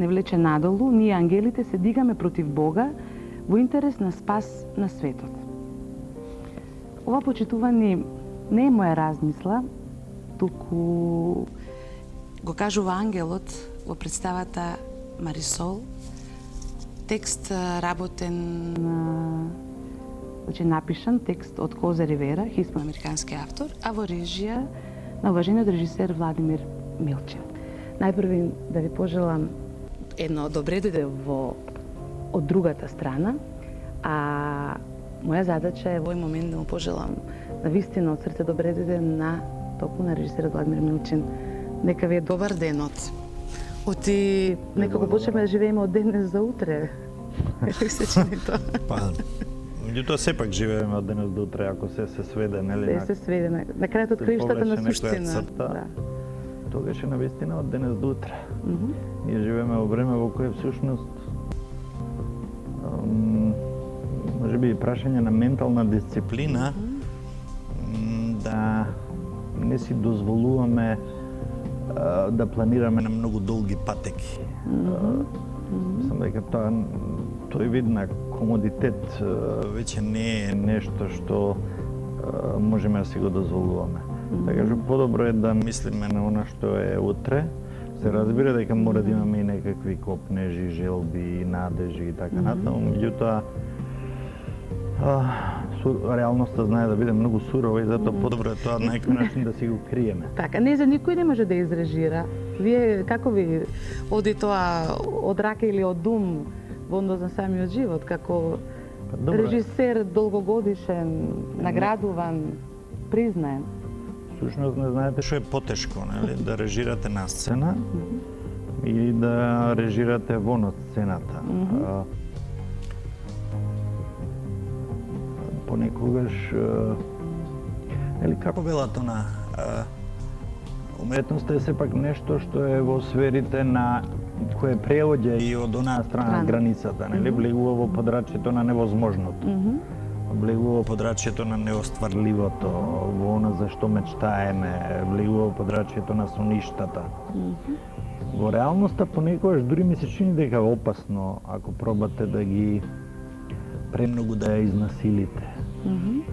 не влече надолу, ние ангелите се дигаме против Бога во интерес на спас на светот. Ова почитување не е моја размисла, туку го кажува ангелот во представата Марисол, текст работен, значи напишан текст од Козе Ривера, хиспаноамерикански автор, а во режија на уважениот режисер Владимир Милчин. Најпрви да ви пожелам едно добре дојде од другата страна, а моја задача е во овој момент да му пожелам на вистина од срце добре дојде на токму на режисерот Владимир Милчин. Нека ви е добар денот. Оти некако почнеме да живееме од денес за утре. Како се чини тоа? Па, меѓутоа сепак живееме од денес до утре, ако се сведе, нели? Се сведе на крајот од краиштата на суштина. Да. Тогаш е навистина од денес до утре. Ние живееме во време во кое всушност може би прашање на ментална дисциплина да не си дозволуваме да планираме на многу долги патеки. Мислам дека тој вид на комодитет веќе не е нешто што можеме да си го дозволуваме. Така што подобро е да мислиме на она што е утре. Се разбира дека мора да имаме и некакви копнежи, желби, надежи и така натаму, меѓутоа реалноста знае да биде многу сурова и затоа подобро е тоа на некој начин да си го криеме. Така, не за никој не може да изрежира. Вие како ви оди тоа од рака или од ум во однос на самиот живот, како режисер долгогодишен, наградуван, признаен? Всушност не знаете што е потешко, нели? Да режирате на сцена и да режирате вон од сцената. Понекогаш, нели, како бела тона, уметноста е сепак нешто што е во сферите на кое преоѓа и од онаа страна границата, нели, влегува во подрачјето на невозможното. Влегува во подрачјето на неостварливото, во она за што мечтаеме, влегува во подрачјето на соништата. Во реалноста понекогаш дури ми се чини дека е опасно ако пробате да ги премногу да ја изнасилите.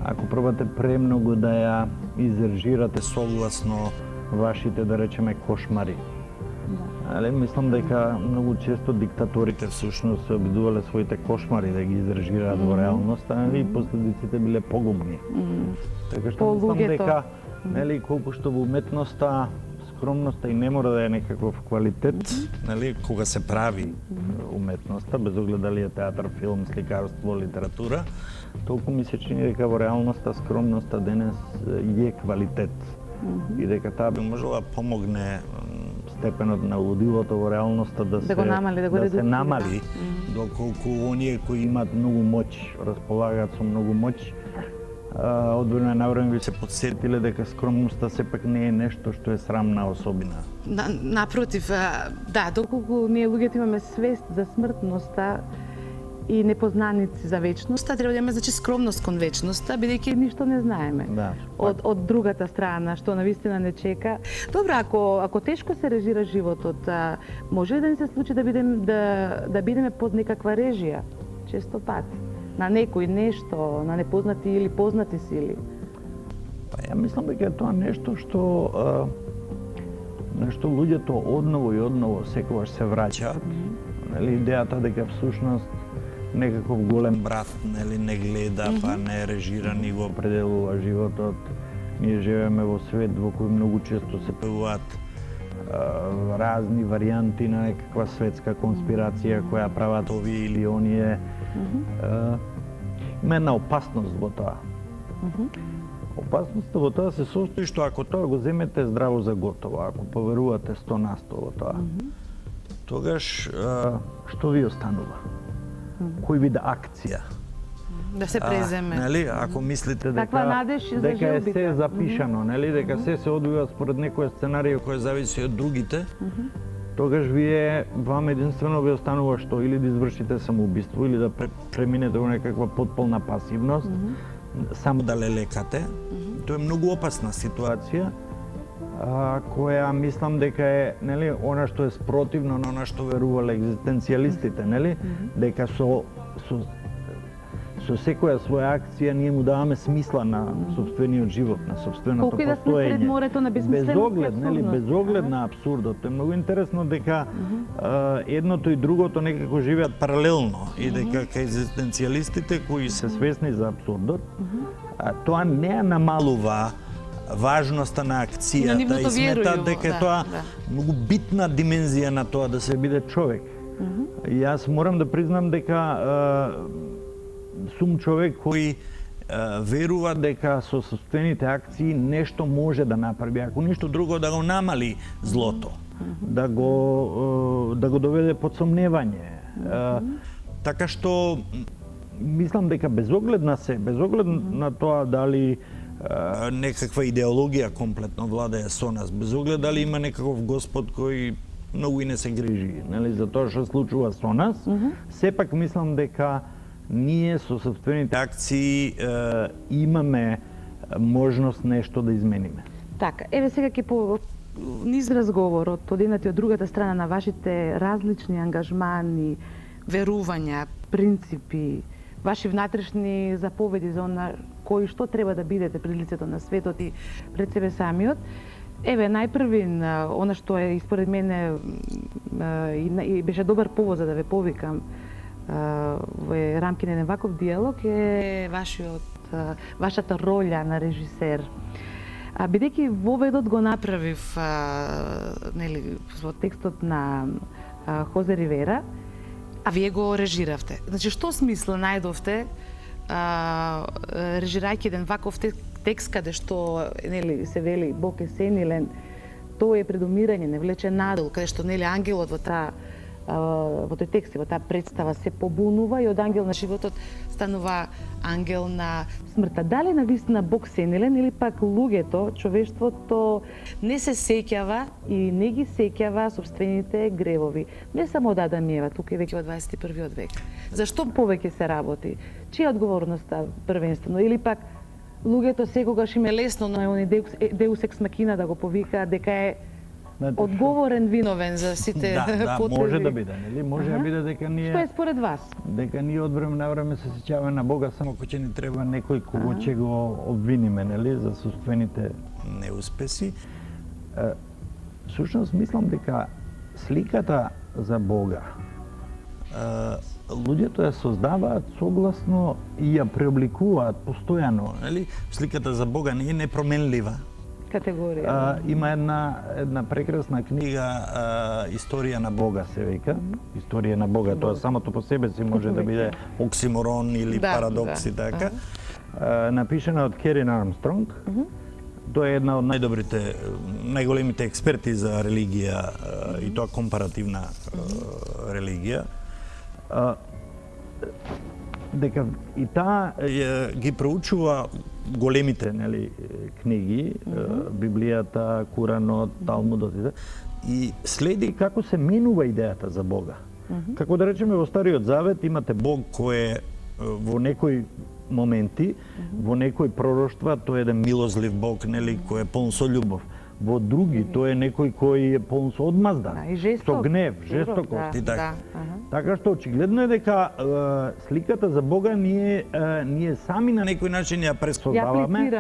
Ако пробате премногу да ја изрежирате согласно вашите, да речеме, кошмари. Але мислам дека многу често диктаторите всушност се обидувале своите кошмари да ги изрежираат во реалноста, и последиците биле погубни. Така што мислам дека, нели, колку што во уметноста скромноста и не мора да е некаков квалитет, нели, кога се прави уметноста, без оглед дали е театар, филм, сликарство, литература, толку ми се чини дека во реалноста скромноста денес е квалитет. И дека таа би можела помогне степенот на лудилото во реалноста да се намали, доколку оние кои имаат многу моќ, располагаат со многу моќ, од време на време ви се подсетиле дека скромноста сепак не е нешто што е срамна особина. Напротив, да, доколку ние луѓето имаме свест за смртноста и непознаници за вечноста, треба да имаме, значи, скромност кон вечноста, бидејќи ништо не знаеме од другата страна, што навистина не чека. Добро, ако тешко се режира животот, може ли да ни се случи да бидеме под некаква режија, често пат, на некој нешто, на непознати или познати сили? Па ја мислам дека е тоа нешто што луѓето одново и одново секогаш се враќаат. Нели, идејата дека всушност некаков голем брат, нели, не гледа, па не режира, ни го определува животот. Ние живееме во свет во кој многу често се појавуваат разни варијанти на некаква светска конспирација која прават овие или оние. Има една опасност во тоа. Опасноста во тоа се состои што ако тоа го земете здраво за готово, ако поверувате 100% во тоа, тогаш што ви останува? Кој вид акција? Да се преземе. Нели, ако мислите дека е се запишано, нели, дека се одвива според некоја сценарија која зависи од другите, тогаш вам единствено ви останува што? Или да извршите самоубиство, или да преминете во некаква потполна пасивност, само да лелекате. Тоа е многу опасна ситуација, која мислам дека е, нели, она што е спротивно на она што верувале екзистенцијалистите, нели, дека со секоја своја акција ние му даваме смисла на сопствениот живот, на сопственото Колку и да сме постоење. сред морето на безсмисленото Без оглед, нели, без оглед на абсурдот. Е многу интересно дека едното и другото некако живеат паралелно и дека кај екзистенцијалистите кои се свесни за абсурдот, тоа не намалува важноста на акцијата и сметаат дека тоа многу битна димензија на тоа да се биде човек. И јас морам да признам дека сум човек кој верува дека со собствените акции нешто може да направи, ако ништо друго да го намали злото, да го доведе под сомневање. Така што мислам дека без оглед на се, без оглед на тоа дали некаква идеологија комплетно владее со нас, без оглед дали има некаков Господ кој многу и не се грижи, нели, за тоа што случува со нас, сепак мислам дека ние со собствените акции имаме можност нешто да измениме. Така, еве сега ќе по низ разговорот од едната и од другата страна на вашите различни ангажмани, верувања, принципи, ваши внатрешни заповеди за она кои што треба да бидете пред лицето на светот и пред себе самиот. Еве, најпрвин, она што е испоред мене и беше добар повод за да ве повикам во рамки на еден ваков диалог е вашата роља на режисер. Бидејќи воведот го направив нели во текстот на Хозе Ривера, а вие го режиравте. Значи, што смисла најдовте режирајќи еден ваков текст каде што нели се вели Бог е сенилен, тоа е предумирање, не влече надол, каде што нели ангелот во тој текст, во таа представа се побунува и од ангел на животот станува ангел на смртта. Дали навистина Бог сенилен или пак луѓето, човештвото не се сеќава и не ги сеќава собствените гревови. Не само од Адам и Ева, тука е веќе во 21 век. Зашто повеќе се работи? Чија е одговорноста првенствено? Или пак луѓето секогаш им е лесно на оној Deus ex machina да го повика дека е одговорен виновен за сите потреби. Може да биде, нели? Може да биде дека ние... Што е според вас? Дека ние од време на време се сеќаваме на Бога, само кој ќе ни треба некој кого ќе го обвиниме, нели, за собствените неуспеси. Сушност, мислам дека сликата за Бога луѓето ја создаваат согласно и ја преобликуваат постојано, нели? Сликата за Бога не е непроменлива категорија. Има една прекрасна книга Историја на Бога се вика. Историја на Бога, тоа самото по себе си може да биде оксиморон или парадокс и така. Напишана од Керин Армстронг. Тоа е една од најдобрите, најголемите експерти за религија и тоа компаративна религија. Дека и таа ги проучува големите, нели, книги, Библијата, Куранот, Талмудот и следи како се менува идејата за Бога. Како да речеме во Стариот Завет имате Бог кој е во некои моменти, во некои пророштва тој е еден милозлив Бог, нели, кој е полн со љубов. Во други тој е некој кој е полн со одмазда, со гнев, жестокост и така. Така што очигледно е дека сликата за Бога ние сами на некој начин ја пресоздаваме,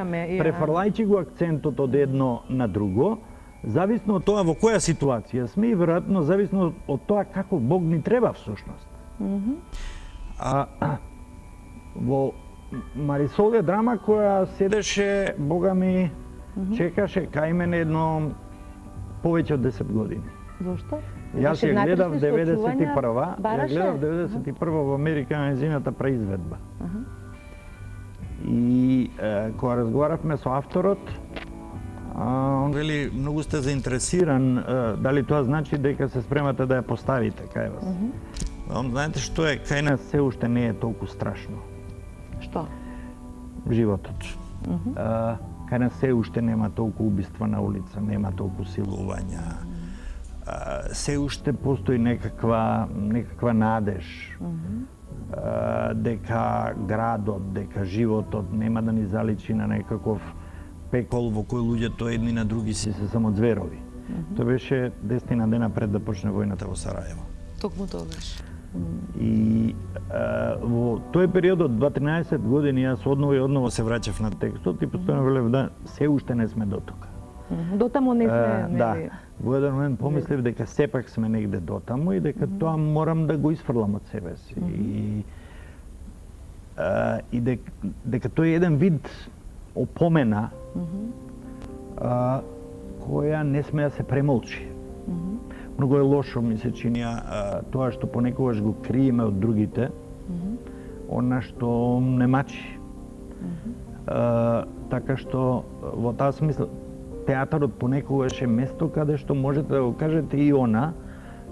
префрлајќи го акцентот од едно на друго, зависно од тоа во која ситуација сме и веројатно зависно од тоа како Бог ни треба всушност. Во Марисол е драма која седеше, Бога ми, чекаше кај мене едно повеќе од 10 години. Зошто? Јас ја гледав 91 во Америка на незината преизведба. И кога разговаравме со авторот, он вели, многу сте заинтересиран, дали тоа значи дека се спремате да ја поставите кај вас. Он, знаете што е, кај нас се уште не е толку страшно. Што? Животот. Кај нас се уште нема толку убиства на улица, нема толку силувања. Се уште постои некаква надеж дека градот, дека животот нема да ни заличи на некаков пекол во кој луѓето едни на други си се само зверови. Тоа беше 10 дена пред да почне војната во Сарајево. Токму тогаш. И во тој период од 12 години јас одново се враќав на текстот и постојано велев да се уште не сме дотука. Дотаму не сме, Да. нели? Во еден момент помислив дека сепак сме негде дотаму и дека тоа морам да го исфрлам од себе си. И дека тој е еден вид опомена која не сме да се премолчи. Многу е лошо, ми се чини, тоа што понекогаш го криеме од другите, она што не мачи. Така што, во таа смисла, театарот понекогаш е место каде што можете да го кажете и она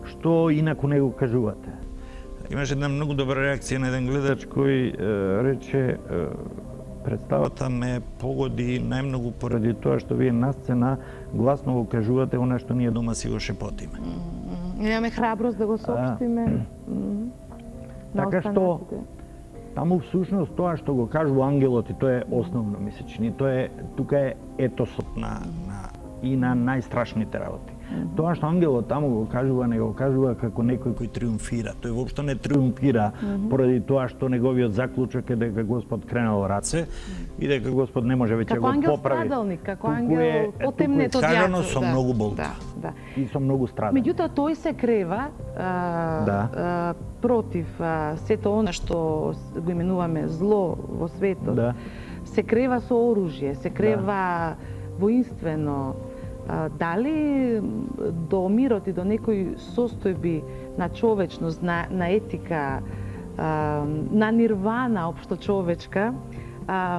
што инаку не го кажувате. Имаше една многу добра реакција на еден гледач кој рече представата ме погоди најмногу поради тоа што вие на сцена гласно го кажувате она што ние дома си го шепотиме. Немаме храброст да го соопштиме. Така што таму всушност тоа што го кажува ангелот и тоа е основно ми се чини, тука е етосот и на најстрашните работи. Тоа што ангелот таму го кажува, не го кажува како некој кој триумфира. Тој воопшто не триумфира поради тоа што неговиот заклучок е дека Господ кренал раце и дека Господ не може веќе го поправи. Како ангел потемнет од јацот. Кажано со многу болка. И со многу страдање. Меѓутоа тој се крева против сето она што го именуваме зло во светот. Се крева со оружје, се крева воинствено. Дали до мирот и до некои состојби на човечност, на етика, на нирвана општо човечка,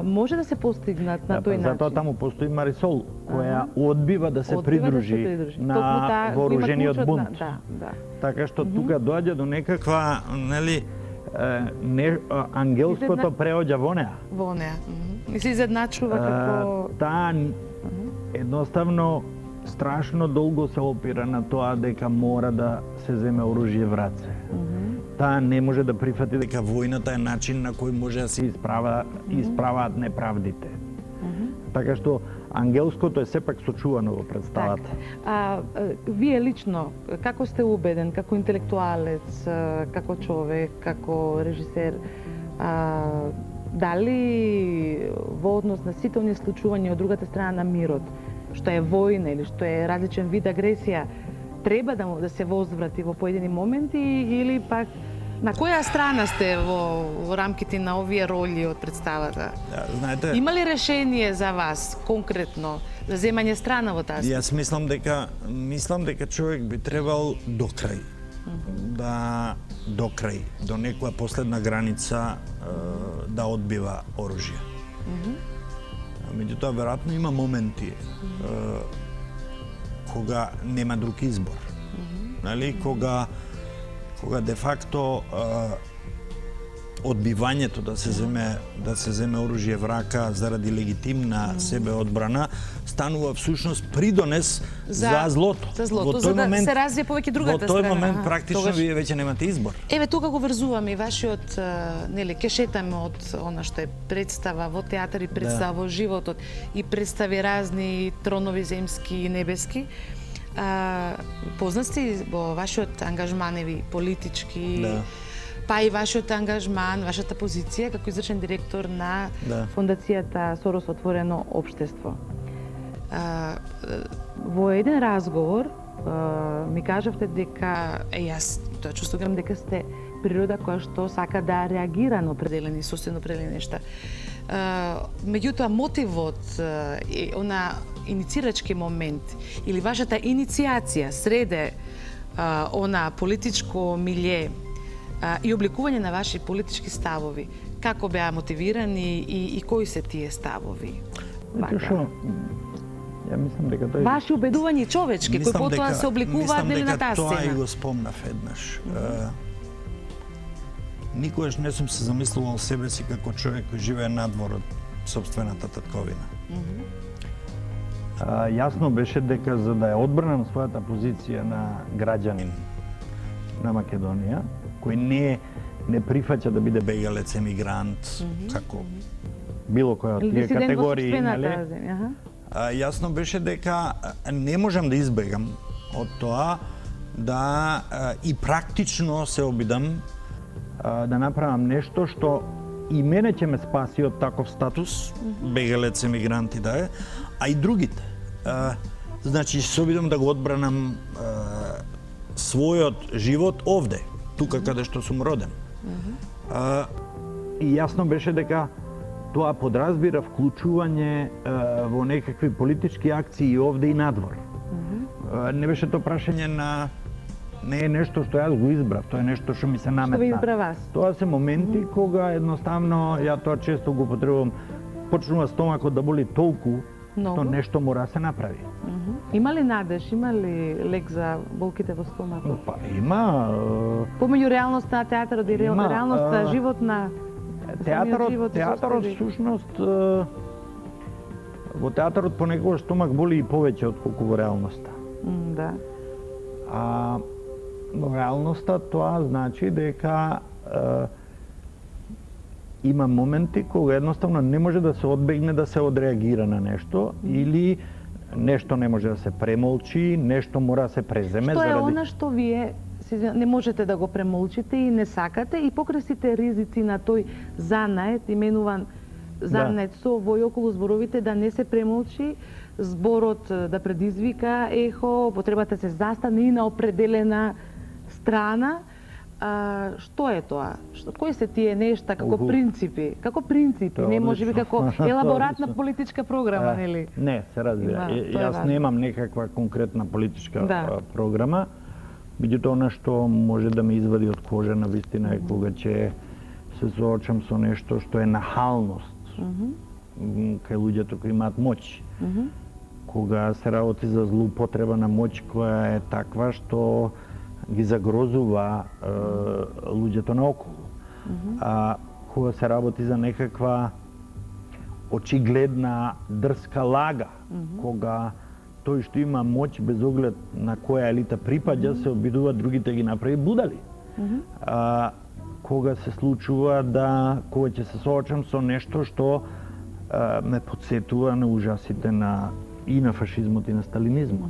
може да се постигнат на тој начин? Затоа таму постои Марисол, која одбива да се придружи на вооружениот бунт. Така што тука доаѓа до некаква, нели, ангелското преоѓа во неа. Во неа. И се изедначува како... Таа едноставно страшно долго се опира на тоа дека мора да се земе оружје в раце. Таа не може да прифати дека војната е начин на кој може да се исправаат неправдите. Така што ангелското е сепак сочувано во представата. Вие лично, како сте убеден, како интелектуалец, како човек, како режисер, дали во однос на сите оние случувања од другата страна на мирот, што е војна или што е различен вид агресија, треба да се возврати во поедини моменти или пак на која страна сте во рамките на овие роли од представата? Знаете, има ли решение за вас конкретно за земање страна во таа? Јас мислам дека човек би требал до крај до некоја последна граница да одбива оружје. Меѓутоа, веројатно има моменти кога нема друг избор. Нали? Кога де факто одбивањето да се земе оружје в рака заради легитимна себеодбрана станува всушност придонес за злото. За злото, за да се развие повеќе другата страна. Во тој момент практично вие веќе немате избор. Еве тука го врзуваме и вашиот, нели, ке шетаме од она што е представа во театар и представа во животот и представи разни тронови земски и небески. Познат сте во вашиот ангажман политички, па и вашиот ангажман, вашата позиција како извршен директор на фондацијата Сорос отворено општество. Во еден разговор ми кажавте дека јас тоа чувствувам дека сте природа која што сака да реагира на определени состојно определени нешта. Меѓутоа мотивот е она иницирачки момент или вашата иницијација среде она политичко милје и обликување на ваши политички ставови, како беа мотивирани и кои се тие ставови? Ја мислам дека тој... Ваши убедувања човечки, кои потоа се обликуваат нели на таа сцена. Мислам дека тоа и го спомнав еднаш. Никогаш не сум се замислувал себе си како човек кој живее надвор од сопствената татковина. Јасно беше дека за да ја одбранам својата позиција на граѓанин на Македонија, кој не прифаќа да биде бегалец, емигрант, како било која од тие категории, Јасно беше дека не можам да избегам од тоа да и практично се обидам да направам нешто што и мене ќе ме спаси од таков статус, бегалец, емигранти да е, а и другите. Значи, се обидам да го одбранам својот живот овде, тука каде што сум роден. И јасно беше дека тоа подразбира вклучување во некакви политички акции и овде и надвор. Не беше тоа прашање на... Не е нешто што јас го избрав, тоа е нешто што ми се наметна. Што ви избра вас? Тоа се моменти кога едноставно, ја тоа често го потребувам, почнува стомакот да боли толку, што нешто мора да се направи. Има ли надеж, има ли лек за болките во стомакот? Па има... Помеѓу реалноста на театарот и реалноста живот на Театарот всушност во театарот понекогаш стомак боли и повеќе отколку во реалноста. Да. Во реалноста тоа значи дека има моменти кога едноставно не може да се одбегне да се одреагира на нешто или нешто не може да се премолчи, нешто мора да се преземе Што е она што вие не можете да го премолчите и не сакате и покрај сите ризици на тој занает именуван занает со вој околу зборовите да не се премолчи, зборот да предизвика ехо, потребата се застане и на определена страна. Што е тоа? Кои се тие нешта како принципи? Како принципи, не можеби како елаборатна политичка програма, нели? Не, се разбира. Јас немам некаква конкретна политичка програма. Меѓутоа, она што може да ме извади од кожа на вистина е кога ќе се соочам со нешто што е нахалност кај луѓето кои имаат моќ. Кога се работи за злоупотреба на моќ која е таква што ги загрозува луѓето наоколу. Кога се работи за некаква очигледна дрска лага, кога тој што има моќ без оглед на која елита припаѓа, се обидува другите ги направи будали. Кога се случува кога ќе се соочам со нешто што ме подсетува на ужасите и на фашизмот и на сталинизмот.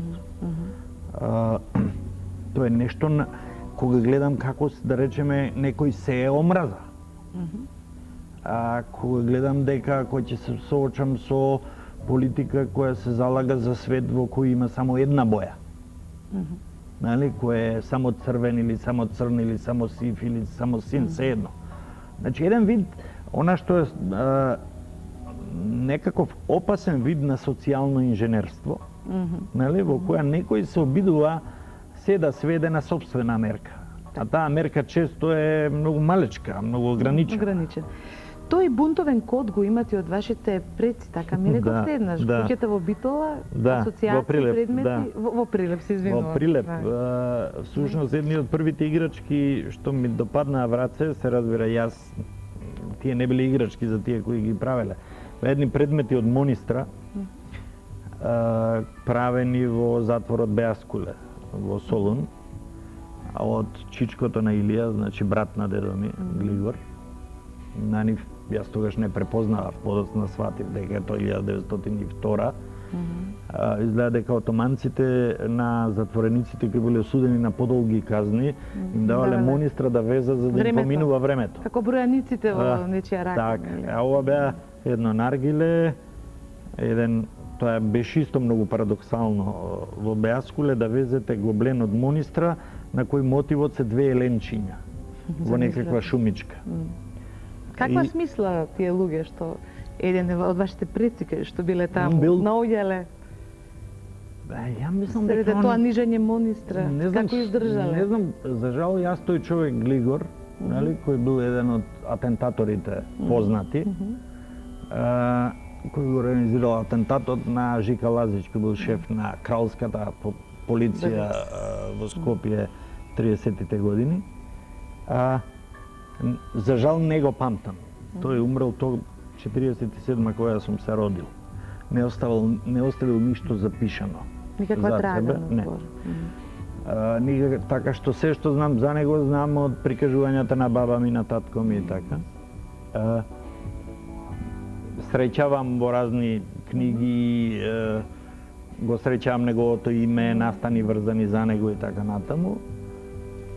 Тоа е нешто кога гледам како, да речеме, некој се е омраза. Кога гледам дека кој ќе се соочам со политика која се залага за свет во кој има само една боја. Нали, кој е само црвен или само црн или само сив или само син, се едно. Значи, еден вид, она што е некаков опасен вид на социјално инженерство, нали, во која некој се обидува се да сведе на собствена мерка. А таа мерка често е многу малечка, многу ограничена. Тој бунтовен код го имате од вашите предци, така ми рековте еднаш. Куќата во Битола, асоцијација предмети, во Прилеп се извинувам. Во Прилеп, всушност едни од првите играчки што ми допаднаа в раце, се разбира јас, тие не биле играчки за тие кои ги правеле. Едни предмети од Монистра, правени во затворот Беаскуле, во Солун, од чичкото на Илија, значи брат на дедо ми, Глигор. На нив јас тогаш не препознавав, подоцна сватив дека е тоа 1902. Изгледа дека отоманците на затворениците кои биле осудени на подолги казни им давале Монистра да везат за да им поминува времето. Како бројаниците во нечија рака. Така, ова беа едно наргиле, тоа беше исто многу парадоксално во Беаскуле да везете гоблен од Монистра на кој мотивот се две еленчиња во некаква шумичка. Каква смисла тие луѓе што еден од вашите предци што биле таму наоѓале? Ја мислам дека тоа нижење Монистра, како издржале? Не знам, за жал јас тој човек Глигор, нели, кој бил еден од атентаторите познати, кој го организирал атентатот на Жика Лазич, кој бил шеф на кралската полиција во Скопје 30-тите години. За жал не го памтам. Тој умрел 47-ма кога сум се родил. Не оставил ништо запишано. Никаква трага. Не. Така што се што знам за него знам од прикажувањата на баба ми, на татко ми и така. Среќавам во разни книги, го среќавам неговото име, настани врзани за него и така натаму.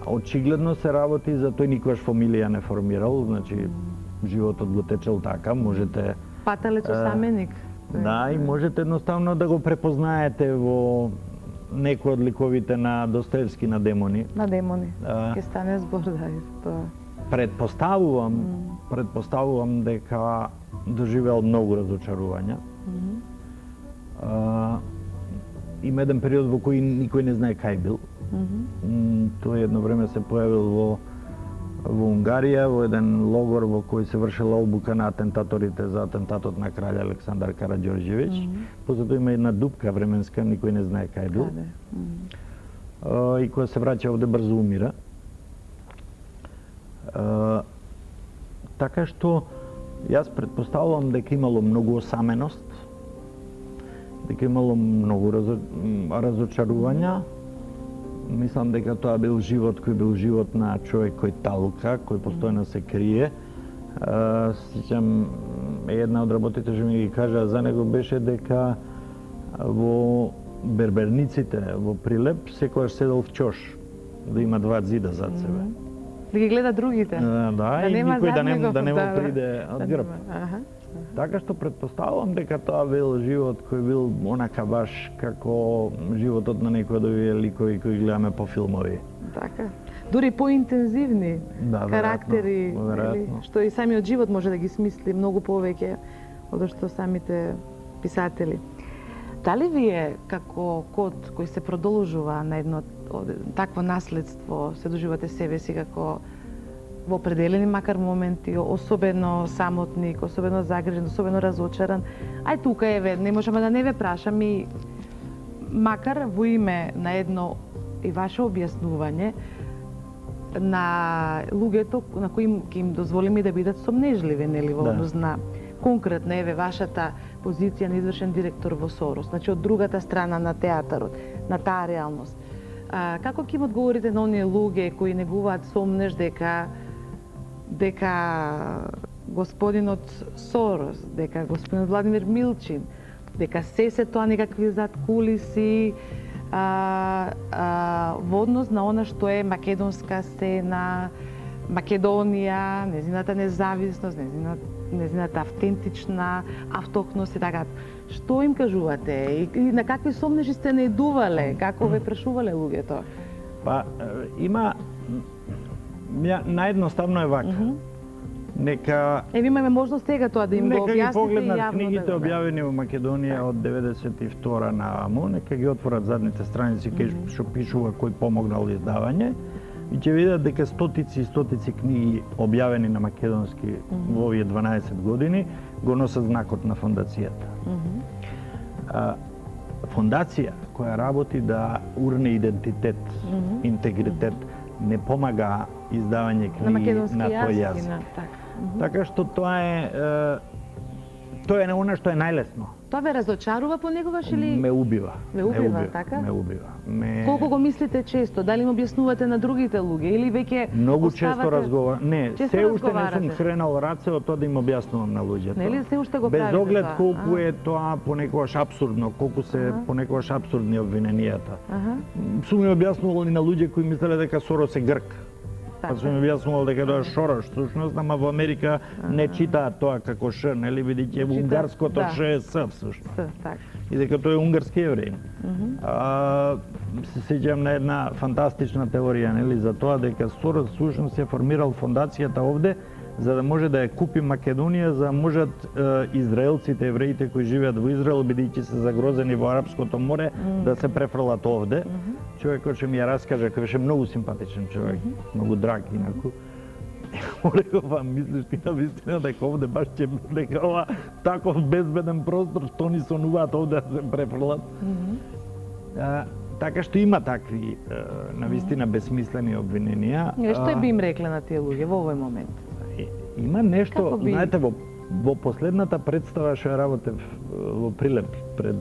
Очигледно се работи за тој никогаш фамилија не формирал, значи животот го течел така, можете Паталец осаменик. да, и можете едноставно да го препознаете во некои од ликовите на Достоевски на демони. На демони. Ќе стане збор да и тоа. Предпоставувам дека доживеал многу разочарувања. Има еден период во кој никој не знае кај бил. Тој едно време се појавил во Унгарија, во еден логор во кој се вршила обука на атентаторите за атентатот на кралј Александар Караѓорđević. После тоа има една дупка временска, никој не знае кај бил. И кога се враќа овде брзо умира. Така што јас предпоставувам дека имало многу осаменост, дека имало многу разочарувања. Мислам дека тоа бил живот кој бил живот на човек кој талка, кој постојано се крие. Сеќам една од работите што ми ги кажа за него беше дека во берберниците во Прилеп секојаш седел в чош, да има два зида зад себе. Да ги гледа другите. Да, и никој да не му приде од грб. Аха. Така што предпоставувам дека тоа бил живот кој бил онака баш како животот на некој од овие ликови кои гледаме по филмови. Така. Дури поинтензивни карактери, веројатно. што и самиот живот може да ги смисли многу повеќе од што самите писатели. Дали вие како код кој се продолжува на едно такво наследство се доживате себе си како во определени макар моменти, особено самотник, особено загрижен, особено разочаран. Ај тука еве, не можеме да не ве прашам и макар во име на едно и ваше објаснување на луѓето на кои ќе им дозволиме да бидат сомнежливи, нели, во однос на конкретно еве вашата позиција на извршен директор во Сорос, значи од другата страна на театарот, на таа реалност. Како ќе им одговорите на оние луѓе кои негуваат сомнеж дека господинот Сорос, дека господинот Владимир Милчин, дека се тоа некакви заткулиси во однос на она што е македонска сцена, Македонија, незината независност, незината автентична автохност и така. Што им кажувате и на какви сомнежи сте наидувале, како ве прашувале луѓето? Па има наедноставно е вака. Нека имаме можност сега тоа да им го објасните и јавно. Нека ги погледнат книгите објавени во Македонија од 92 нааму, нека ги отворат задните страници кај што пишува кој помогнал издавање и ќе видат дека стотици и стотици книги објавени на македонски во овие 12 години го носат знакот на фондацијата. Фондација која работи да урне идентитет, интегритет, не помага издавање книги на тој јазик. Така што тоа е она што е најлесно. Тоа ве разочарува понекогаш или ме убива? Ве убива, така? Ме убива. Колку го мислите често? Дали им објаснувате на другите луѓе или веќе многу оставате... често разговарам. Не, се уште не сум хренал раце од тоа да им објаснувам на луѓето. Нели се уште го правите? Без оглед колку е тоа понекогаш апсурдно, колку се понекогаш апсурдни обвиненијата. Сум им објаснувал и на луѓе кои мислеле дека Сорос е грк. Па сум им објаснувал дека тоа е Шорош, всушност, ама во Америка не читаат тоа како Ш, нели, бидејќи унгарското Ш е С, всушност. И дека тој е унгарски евреин. Се сеќавам на една фантастична теорија, нели, за тоа дека Сорос всушност ја формирал фондацијата овде за да може да ја купи Македонија, за да можат израелците, евреите кои живеат во Израел, бидејќи се загрозени во Арапското море, да се префрлат овде. Човекот што ми ја раскажа, кој беше многу симпатичен човек, многу драг инаку. Рекова, мислиш ти на вистина дека овде баш ќе дека ова таков безбеден простор, што ни сонуваат овде да се префрлат. Така што има такви на вистина безсмислени обвиненија. Што би им рекле на тие луѓе во овој момент? Има нешто, знаете, во последната представа што ја работев во Прилеп пред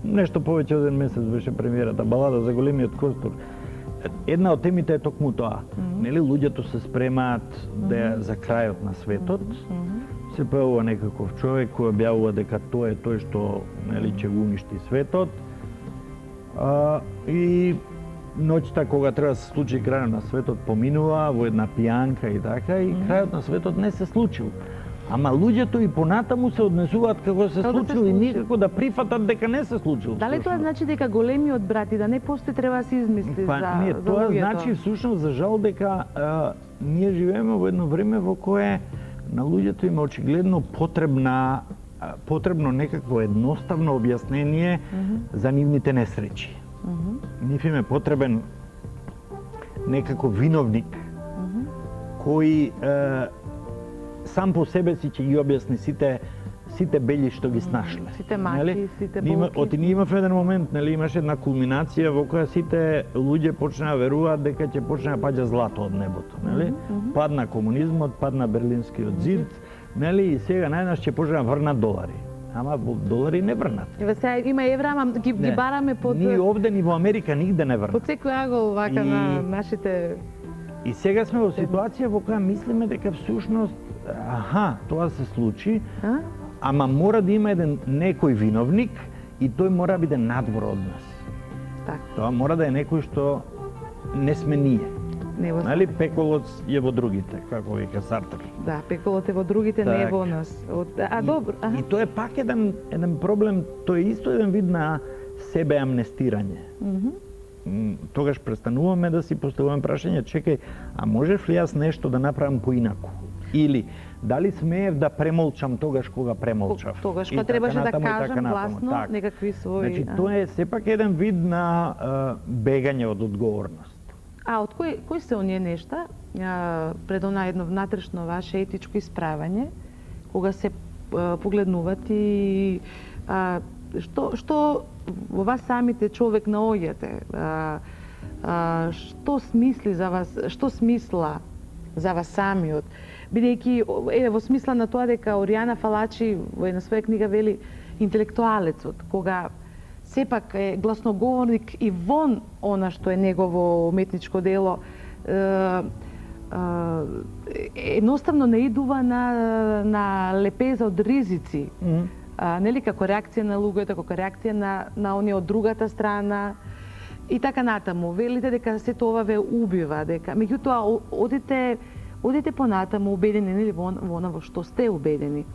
нешто повеќе од еден месец беше премиерата, балада за големиот костур. Една од темите е токму тоа. Нели луѓето се спремаат да за крајот на светот, се појавува некаков човек кој објавува дека тоа е тој што нели ќе го уништи светот. И ноќта кога треба да се случи крајот на светот поминува во една пијанка и така, и крајот на светот не се случил. Ама луѓето и понатаму се однесуваат како се случил и никако да прифатат дека не се случил. Дали тоа значи дека големиот брат и да не постои треба да се измисли за не, тоа луѓето? значи всушност за жал дека ние живееме во едно време во кое на луѓето има очигледно потребно некакво едноставно објаснение за нивните несреќи. Нив им е потребен некако виновник кој сам по себе си ќе ги објасни сите бели што ги снашле. Сите маки, сите болки. Ние имавме еден момент, нели, имаше една кулминација во која сите луѓе почнаа да веруваат дека ќе почне да паѓа злато од небото, нели? Падна комунизмот, падна Берлинскиот зид, нели, и сега најнаш ќе почне да врнат долари. Ама долари не врнат. Еве сега има евра, ама ги бараме под... Ни овде, ни во Америка нигде не врнат. Под секој агол вака на нашите... И сега сме во ситуација во која мислиме дека всушност тоа се случи, ама мора да има еден некој виновник и тој мора да биде надвор од нас. Так. Тоа мора да е некој што не сме ние. Нали, пеколот е во другите, како вика Сартер. Да, пеколот е во другите, не е во нас. Добро. И тоа е пак еден проблем, тоа е исто еден вид на себе амнестирање. Тогаш престануваме да си поставуваме прашање, чекај, а можев ли јас нешто да направам поинаку? Или дали смеев да премолчам тогаш кога премолчав? Тогаш кога требаше да кажам гласно некакви своји... Значи, тоа е сепак еден вид на бегање од одговорност. Од кои се оние нешта пред она едно внатрешно ваше етичко исправање, кога се погледнувате и што во вас самите човек наоѓате, што смисли за вас, што смисла за вас самиот, бидејќи во смисла на тоа дека Оријана Фалачи во една своја книга вели интелектуалецот, кога сепак е гласноговорник и вон она што е негово уметничко дело, едноставно не идува на лепеза од ризици, нели, како реакција на луѓето, како реакција на оние од другата страна и така натаму. Велите дека сето ова ве убива, дека меѓутоа одите понатаму убедени, нели, во она во што сте убедени.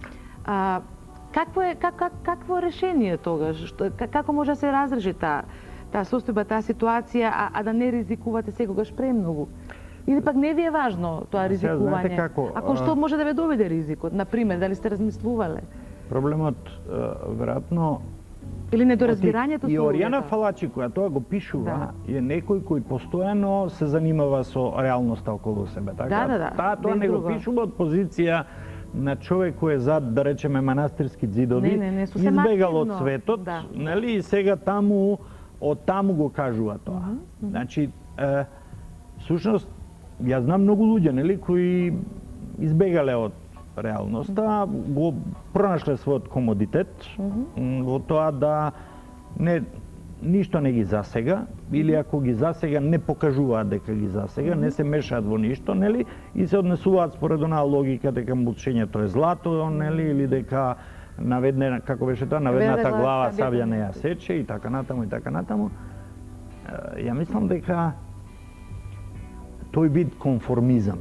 Какво решение тогаш? Како може да се разреши таа состојба, таа ситуација, а да не ризикувате секогаш премногу? Или пак не ви е важно тоа ризикување? Ако што може да ве доведе ризикот? Например, дали сте размислувале? Проблемот, веројатно... Или недоразбирањето со И Оријана Фалачи, која тоа го пишува, е некој кој постојано се занимава со реалноста околу себе. Да. Тоа не го пишува од позиција на човек кој е зад, да речеме, манастирски зидови, избегал од светот, нели, и сега од таму го кажува тоа. Значи, всушност, јас знам многу луѓе, нели, кои избегале од реалноста, го пронашле својот комодитет во тоа да ништо не ги засега, или ако ги засега не покажуваат дека ги засега, не се мешаат во ништо, нели, и се однесуваат според онаа логика дека мучењето е злато, нели, или дека наведнена, како беше тоа, наведната глава сабја не ја сече и така натаму и така натаму. Ја мислам дека тој вид конформизам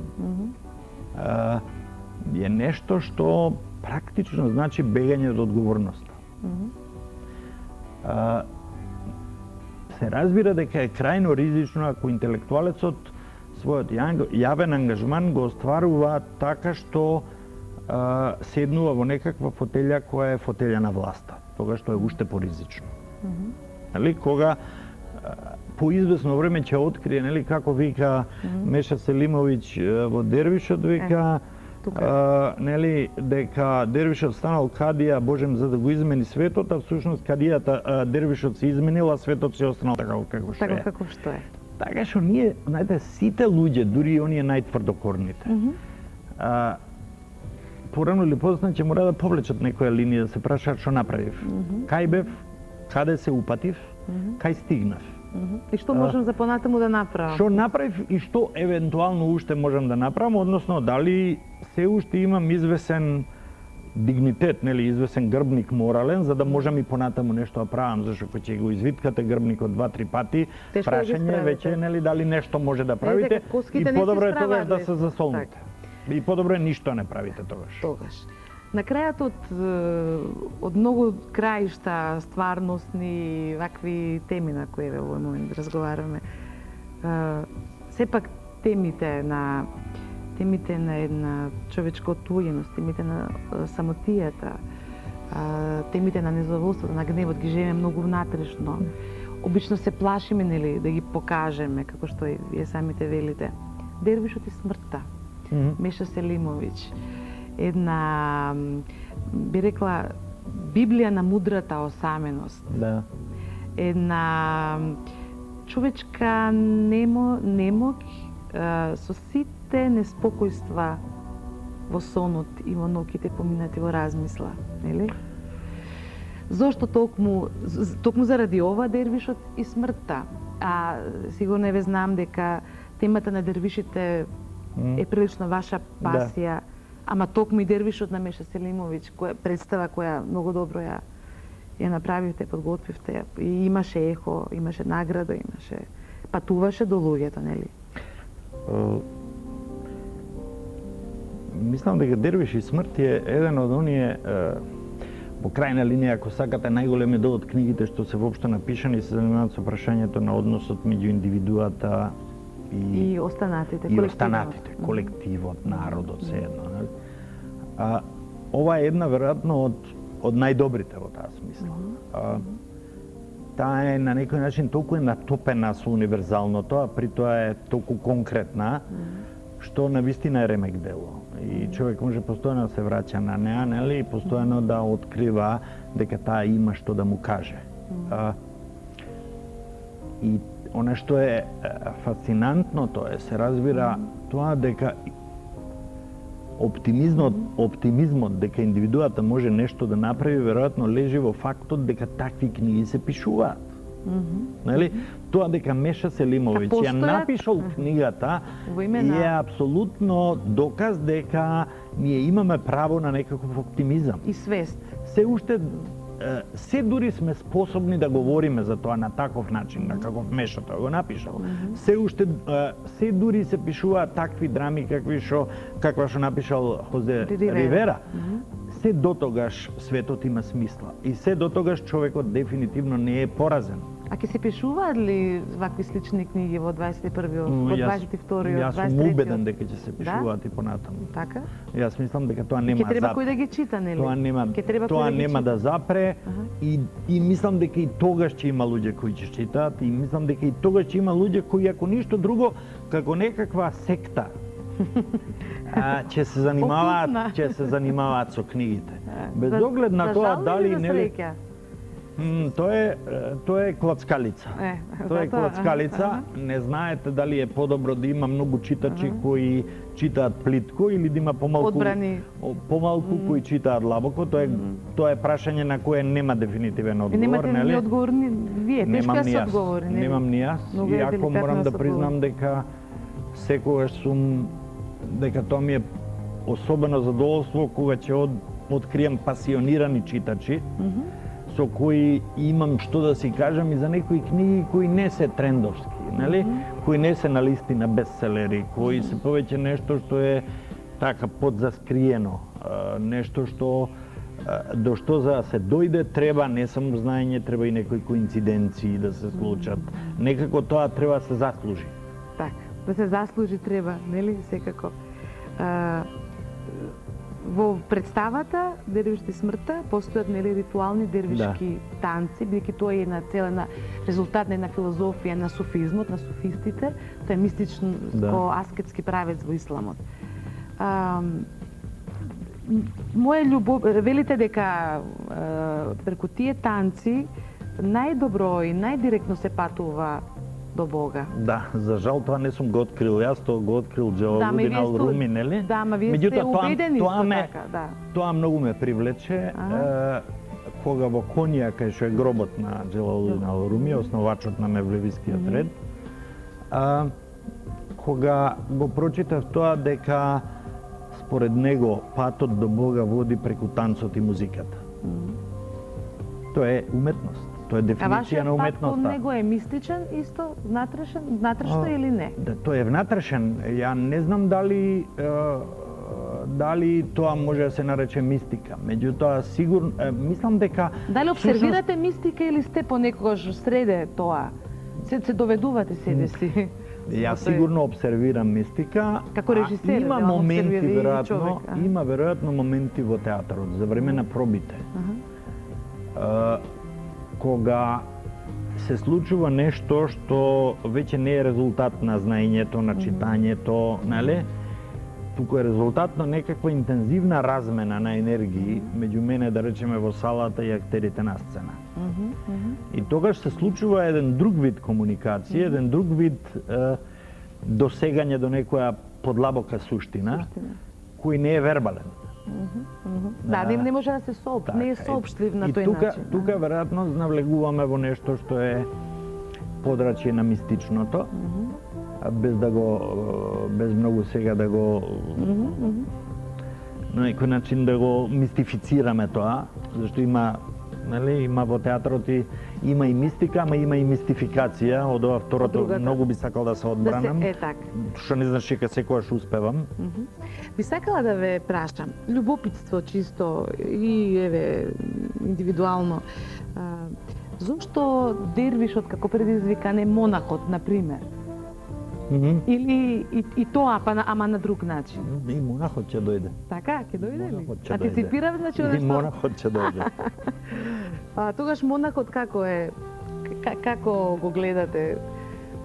е нешто што практично значи бегање од одговорноста. Се разбира дека е крајно ризично ако интелектуалецот својот јавен ангажман го остварува така што седнува во некаква фотелја која е фотелја на власта, тога што е уште поризично. Нели, кога по извесно време ќе открие, нели, како вика Меша Селимовиќ во Дервишот, вика нели, дека Дервишот станал кадија Божем за да го измени светот, а всушност кадијата Дервишот се изменил, а светот се останал така како што е. Така како што е. Така што ние, знаете, сите луѓе, дури и оние најтврдокорните, порано или позна ќе мора да повлечат некоја линија, да се прашаат што направив. Кај бев, каде се упатив, кај стигнав. И што можам за понатаму да направам? Што направив и што евентуално уште можам да направам, односно дали се уште имам извесен дигнитет, нели, извесен грбник морален, за да можам и понатаму нешто да правам, зашто кога ќе го извиткате грбникот 2-3 пати, Тешко да ги прашање е справите. веќе, нели, дали нешто може да правите дека коските и не подобро се е тогаш справаат да без- се засолните. И подобро е ништо не правите тогаш. Тогаш. На крајот од многу краишта, стварносни, вакви теми на кои во овој момент разговараме, сепак темите на една човечка отуѓеност, темите на самотијата, темите на незадоволството, на гневот ги живееме многу внатрешно. Обично се плашиме, нели, да ги покажеме, како што и вие самите велите. Дервишот и смртта. Меша Селимовиќ. Една, би рекла, Библија на мудрата осаменост. Да. Една човечка немоќ со сите неспокојства во сонот и во ноќите поминати во размисла, нели? Зошто токму заради ова дервишот и смртта? А сигурно ве знам дека темата на дервишите е прилично ваша пасија, ама токму и дервишот на Меша Селимовиќ, која представа која многу добро ја направивте, подготвивте, и имаше ехо, имаше награда, патуваше до луѓето, нели? Мислам дека Дервиш и смрт е еден од оние по крајна линија, ако сакате, најголемиот дел од книгите што се воопшто напишани се занимаваат со прашањето на односот меѓу индивидуата и останатите, колективот, народот, се едно, нели? Ова е една веројатно од најдобрите во таа смисла. Таа е на некој начин толку е натопена со универзалното, а при тоа е толку конкретна, што навистина е ремек дело. И човек може постојано да се враќа на неа, нели, и постојано да открива дека таа има што да му каже. И она што е фасцинантното е, се разбира тоа дека оптимизмот дека индивидуата може нешто да направи, веројатно лежи во фактот дека такви книги се пишуваат. Нели? Тоа дека Меша Селимовиќ ја напишал книгата е апсолутно доказ дека ние имаме право на некаков оптимизам. И свест. Се дури сме способни да говориме за тоа на таков начин, на каков Меша тоа го напишал. Се дури се пишуваат такви драми каква што напишал Хозе Ривера. Се дотогаш светот има смисла и се дотогаш човекот дефинитивно не е поразен. А ќе се пишуваат ли вакви слични книги во 21-виот, во 22-иот, Јас сум убеден дека ќе се пишуваат и понатаму. Така? Јас мислам дека тоа нема запре. Ќе треба кој да ги чита, нели? Тоа нема да запре и мислам дека и тогаш ќе има луѓе кои ќе читаат и мислам дека и тогаш ќе има луѓе кои ако ништо друго како некаква секта ќе се занимаваат со книгите. Без оглед на тоа дали нели тоа е клацкалица. Тоа е клацкалица. Не знаете дали е подобро да има многу читачи кои читаат плитко или да има помалку кои читаат длабоко. Тоа е прашање на кое нема дефинитивен одговор, нели? Немате ни одговор ни вие, тешко се одговори, нели? Немам ни јас. Иако морам да признам дека секогаш дека тоа ми е особено задоволство кога ќе открием пасионирани читачи со кои имам што да си кажам и за некои книги кои не се трендовски, нели? Кои не се на листи на бестселери, кои се повеќе нешто што е така подзаскриено, нешто што до што за да се дојде треба не само знаење, треба и некои коинциденции да се случат. Некако тоа треба да се заслужи. Така, да се заслужи треба, нели, секако. Во представата Дервишот и смртта постојат нели ритуални дервишки танци, бидејќи тоа е една целена резултат на една филозофија на суфизмот, на суфистите, тоа е мистичко аскетски правец во исламот. Моја љубов, велите дека преку тие танци најдобро и најдиректно се патува до Бога. Да, за жал тоа не сум го открил јас, тоа го открил Џалалудин ал-Руми, нели? Да, ама вие сте убедени исто така, да. Тоа многу ме привлече, кога во Конија, кај што е гробот на Џалалудин ал-Руми, основачот на Мевлевискиот ред, кога го прочитав тоа дека според него патот до Бога води преку танцот и музиката. Тоа е уметност. Тоа е А дефиниција вашиот на пат уметноста. кон него е мистичен исто, внатрешно или не? Да, тој е внатрешен. Ја не знам дали тоа може да се нарече мистика. Меѓутоа сигурно мислам дека Дали обсервирате мистика или сте понекогаш среде тоа? Се доведувате себе си? Ја сигурно обсервирам мистика. Како режисер, Има да, он моменти обсервира и веројатно, човек, има веројатно моменти во театарот за време на пробите. Кога се случува нешто што веќе не е резултат на знаењето, на читањето, нели? Туку е резултат на некаква интензивна размена на енергии меѓу мене, да речеме, во салата и актерите на сцена. И тогаш се случува еден друг вид комуникација, еден друг вид досегање до некоја подлабока суштина, кој не е вербален. Да, не може да се не е соопштлив на тој начин. И тука веројатно навлегуваме во нешто што е подрачје на мистичното, без многу сега да го на некој начин да го мистифицираме тоа, зашто има, нели, има во театарот има и мистика, ама има и мистификација. Од ова второто многу би сакал да се одбранам. Што не значи дека секогаш успевам. Би сакала да ве прашам, љубопитство чисто и еве индивидуално. Зошто дервишот како предизвикан е монахот, на пример? Или и тоа, ама на друг начин? И монахот ќе дојде. Така, ќе дојде ли? Антиципирав, значи и монахот ќе дојде. Тогаш монахот како е? Како го гледате?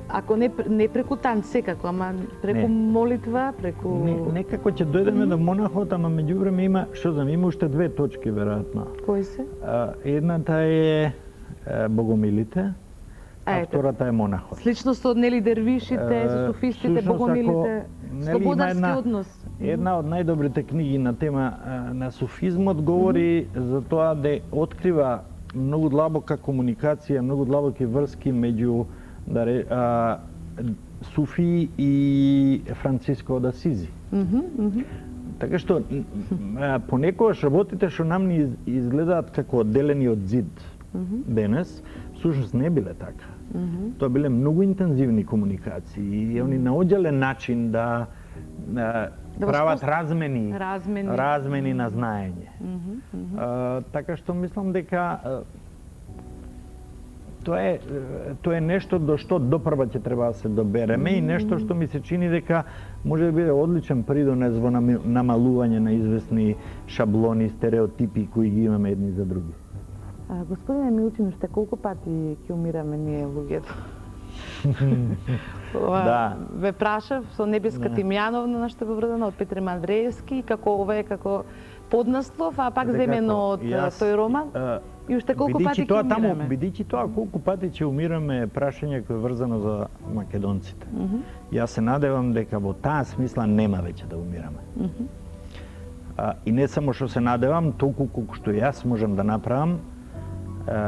Ако не преку танц секако, ама преку молитва, преку... Некако ќе дојдеме до монахот, ама меѓувреме има, што знам, има уште две точки, веројатно. Кои се? Едната е богомилите, а втората е монахот. Слично со нели дервишите, со суфистите, богомилите, слободарски однос. Една од најдобрите книги на тема на суфизмот говори за тоа да открива многу длабока комуникација, многу длабоки врски меѓу Суфи и Франциско од Асизи. Така што понекогаш работите што нам ни изгледаат како одделени од зид денес, всушност не биле така. Тоа биле многу интензивни комуникации и они наоѓале начин да прават размени на знаење. Така што мислам дека тоа е нешто до што допрва ќе треба да се добереме и нешто што ми се чини дека може да биде одличен придонес во намалување на известни шаблони, стереотипи кои ги имаме едни за други. Господине Милчин, уште колку пати ќе умираме ние луѓето? Да. Ве прашав со Небеска Тимјановна, нашата повредена од Петре Мандреевски, како ова е како поднаслов, а пак земено од тој роман. И уште колку пати ќе умираме? Бидејќи тоа колку пати ќе умираме прашање кој е врзано за македонците. Јас се надевам дека во таа смисла нема веќе да умираме. И не само што се надевам, толку колку што јас можам да направам,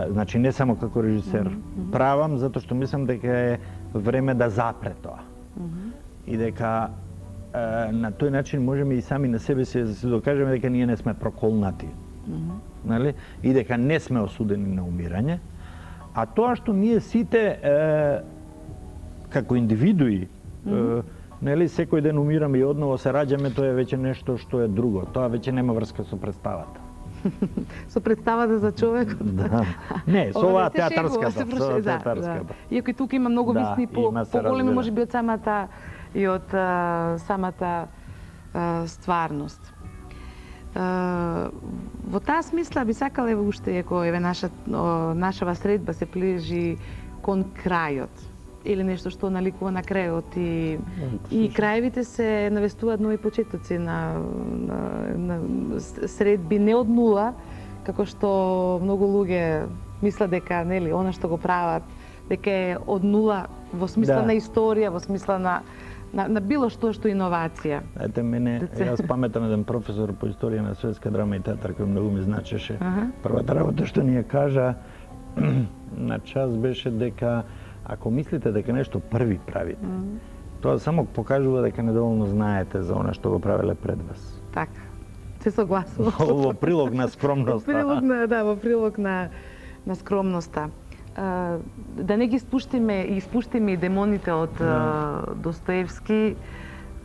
значи не само како режисер, правам затоа што мислам дека е време да запре тоа. И дека на тој начин можеме и сами на себе си да се докажеме дека ние не сме проколнати. Нали? И дека не сме осудени на умирање. А тоа што ние сите како индивидуи нели секој ден умираме и одново се раѓаме, тоа е веќе нешто што е друго. Тоа веќе нема врска со представата. Со представата за човекот? Да. Не, со оваа театарската. Иако и тука има многу висни, поголеми можеби од самата и од самата стварност. Во таа смисла би сакала еве уште, ако еве нашава средба се плижи кон крајот, или нешто што наликува на крајот и краевите се навестуваат нови почетоци на средби не од нула, како што многу луѓе мислат дека нели она што го прават дека е од нула во смисла на историја, во смисла на било што иновација. Ете мене, јас паметам еден професор по историја на светска драма и театар кој многу ми значеше. Првата работа што ни ја кажа на час беше дека ако мислите дека нешто први правите, тоа само покажува дека недоволно знаете за она што го правеле пред вас. Така. Се согласувам. Во прилог на скромноста. Во прилог на скромноста. Да не ги испуштиме и демоните од Достоевски,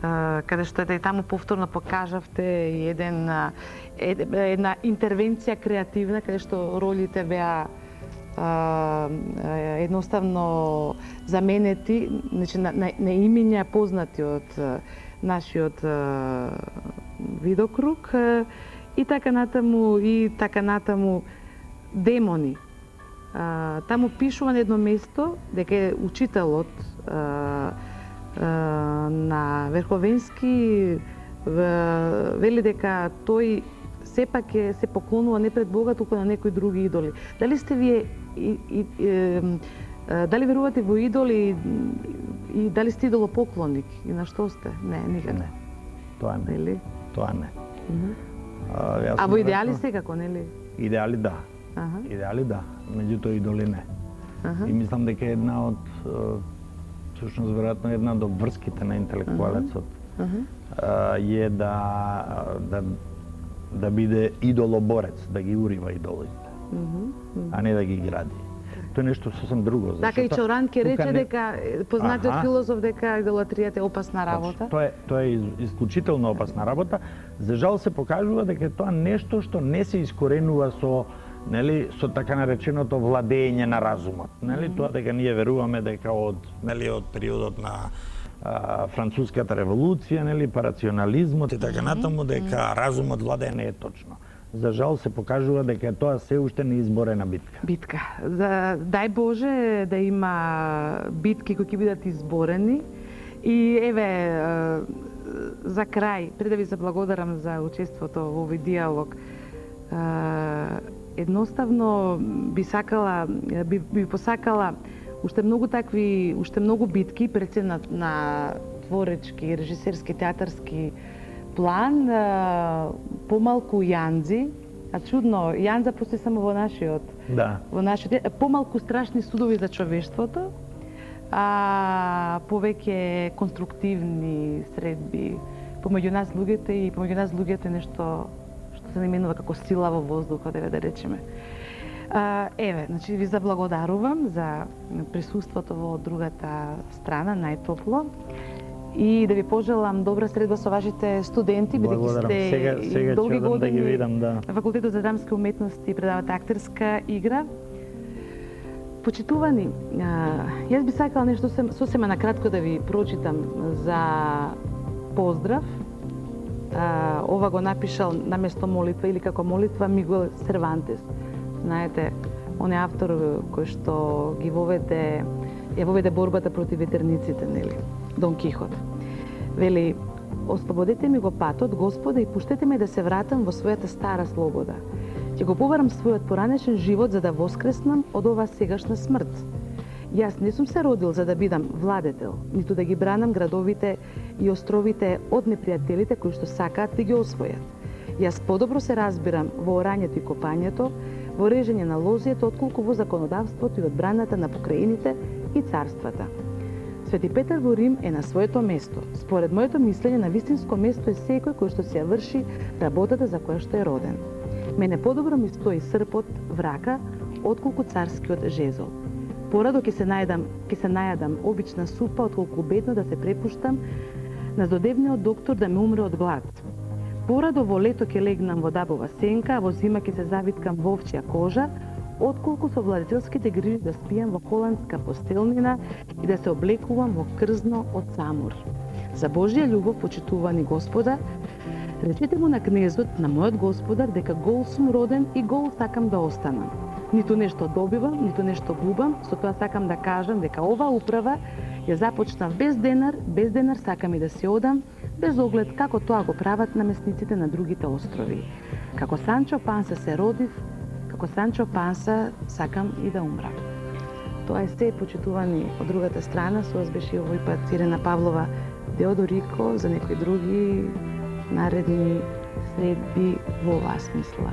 каде што и таму повторно покажавте една интервенција креативна, каде што ролите беа едноставно заменети, значи на имиња познати од нашиот видокруг и така натаму демони. Таму пишува на едно место дека учителот на Верховенски вели дека тој сепак се поклонува не пред Бога, туку на некои други идоли. Дали сте вие дали верувате во идоли и дали сте идолопоклонник и на што сте? Не, никаде. Не. Тоа не. Нели? Тоа не. А во идеали секако, нели? Идеали да. Аха. Идеали да, меѓутоа идоли не. И мислам дека една од всушност веројатно една од обврските на интелектуалецот е да биде идолоборец, да ги урива идолите, а не да ги гради. Тоа е нешто сосем друго. Така и Чоран ке рече дека познатиот филозоф дека идолатријата е опасна работа. Тоа е исклучително опасна работа. За жал се покажува дека тоа нешто што не се искоренува со така нареченото владење на разумот. Тоа дека ние веруваме дека од периодот на Француската револуција, па рационализмот и така натаму, дека разумот владее, не е точно. За жал се покажува дека тоа се уште неизборена битка. Дај Боже да има битки кои ќе бидат изборени. И еве, за крај, пред да ви заблагодарам за учеството во овој диалог, едноставно би посакала уште многу битки пред се на творечки, режисерски, театарски план, помалку јанзи, а чудно, јанза постои само во нашиот, помалку страшни судови за човештвото, а повеќе конструктивни средби помеѓу нас луѓето и помеѓу нас луѓето нешто што се наименува како сила во воздухот, да речеме. Еве, значи ви заблагодарувам за присуството во другата страна, најтопло. И да ви пожелам добра средба со вашите студенти, бидејќи сте долги години на Факултетот за драмски уметности и предавате актерска игра. Почитувани, јас би сакала нешто сосема накратко да ви прочитам за поздрав. Ова го напишал наместо молитва или како молитва Мигуел Сервантес. Знаете, он е автор кој што ја воведе борбата против ветерниците, нели? Дон Кихот. Вели: "Ослободете ми го патот, Господе, и пуштете ме да се вратам во својата стара слобода. Ќе го побарам својот поранешен живот за да воскреснам од оваа сегашна смрт. Јас не сум се родил за да бидам владетел, ниту да ги бранам градовите и островите од непријателите кои што сакаат да ги освојат. Јас подобро се разбирам во орањето и копањето, во режење на лозијето, отколку во законодавството и одбраната на покраините и царствата. Свети Петар во Рим е на своето место. Според моето мислење, на вистинско место е секој кој што се ја врши работата за која што е роден. Мене подобро ми стои српот в рака, отколку царскиот жезол. Порадо ќе се најадам обична супа, отколку бедно да се препуштам на здодевниот доктор да ме умре од глад. Порадо во лето ќе легнам во дабова сенка, а во зима ќе се завиткам во овчја кожа, отколку со владетелските грижи да спијам во холандска постелнина и да се облекувам во крзно од самур. За Божја љубов, почитувани Господа, речете му на кнезот, на мојот Господар, дека гол сум роден и гол сакам да останам. Ниту нешто добивам, ниту нешто губам, со тоа сакам да кажам дека оваа управа ја започнав без денар сакам и да се одам, без оглед како тоа го прават намесниците на другите острови. Како Санчо Панса се родив, како Санчо Панса сакам и да умрам." Тоа е се, почитувани, од другата страна. Со вас беше овој пат Ирена Павлова Теодорико, за некои други наредни средби во оваа смисла.